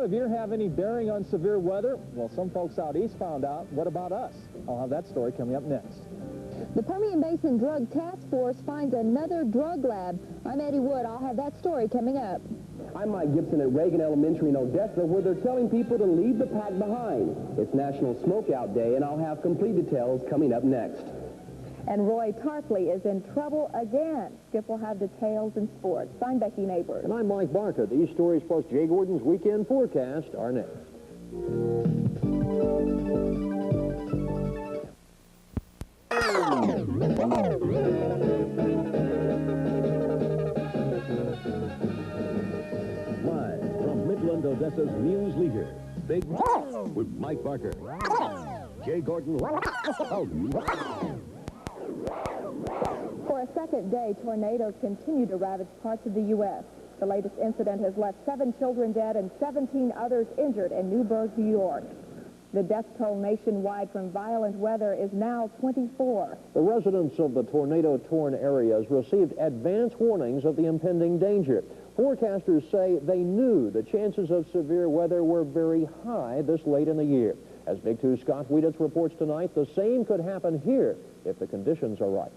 time of year have any bearing on severe weather? Well, some folks out east found out. What about us? I'll have that story coming up next. The Permian Basin Drug Task Force finds another drug lab. I'm Eddie Wood. I'll have that story coming up. I'm Mike Gibson at Reagan Elementary in Odessa, where they're telling people to leave the pack behind. It's National Smokeout Day, and I'll have complete details coming up next. And Roy Tarpley is in trouble again. Skip will have details in sports. I'm Becky Neighbors. And I'm Mike Barker. These stories plus Jay Gordon's weekend forecast are next. Live from Midland, Odessa's news leader, Big with Mike Barker. Jay Gordon. For a second day, tornadoes continue to ravage parts of the U.S. The latest incident has left 7 children dead and 17 others injured in Newburgh, New York. The death toll nationwide from violent weather is now 24. The residents of the tornado-torn areas received advance warnings of the impending danger. Forecasters say they knew the chances of severe weather were very high this late in the year. As Big 2's Scott Wieditz reports tonight, the same could happen here if the conditions are right.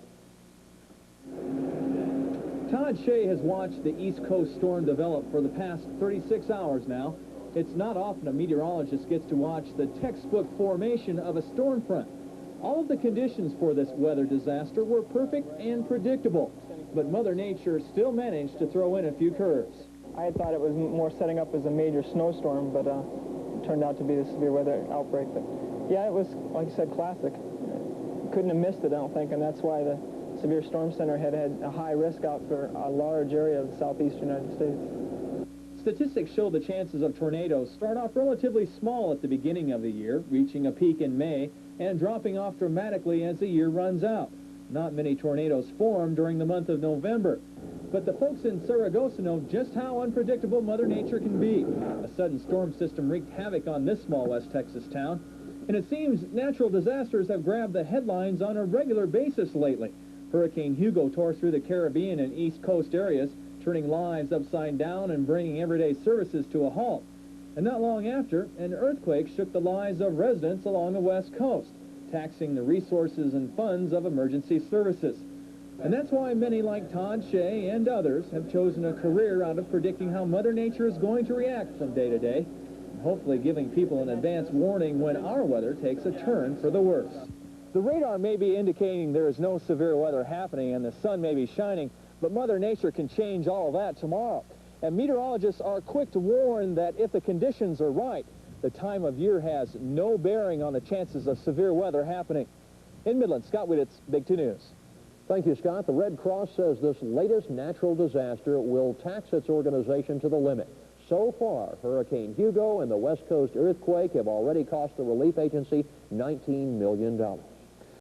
Todd Shea has watched the East Coast storm develop for the past 36 hours now. It's not often a meteorologist gets to watch the textbook formation of a storm front. All of the conditions for this weather disaster were perfect and predictable, but Mother Nature still managed to throw in a few curves. I had thought it was more setting up as a major snowstorm, but it turned out to be the severe weather outbreak. But yeah, it was, like you said, classic. Couldn't have missed it, I don't think, and that's why the Severe Storm Center had a high risk out for a large area of the southeastern United States. Statistics show the chances of tornadoes start off relatively small at the beginning of the year, reaching a peak in May and dropping off dramatically as the year runs out. Not many tornadoes form during the month of November, but the folks in Saragossa know just how unpredictable Mother Nature can be. A sudden storm system wreaked havoc on this small West Texas town, and it seems natural disasters have grabbed the headlines on a regular basis lately. Hurricane Hugo tore through the Caribbean and East Coast areas, turning lives upside down and bringing everyday services to a halt. And not long after, an earthquake shook the lives of residents along the West Coast, taxing the resources and funds of emergency services. And that's why many like Todd Shea and others have chosen a career out of predicting how Mother Nature is going to react from day to day, and hopefully giving people an advance warning when our weather takes a turn for the worse. The radar may be indicating there is no severe weather happening and the sun may be shining, but Mother Nature can change all of that tomorrow. And meteorologists are quick to warn that if the conditions are right, the time of year has no bearing on the chances of severe weather happening. In Midland, Scott Wieditz, Big 2 News. Thank you, Scott. The Red Cross says this latest natural disaster will tax its organization to the limit. So far, Hurricane Hugo and the West Coast earthquake have already cost the relief agency $19 million.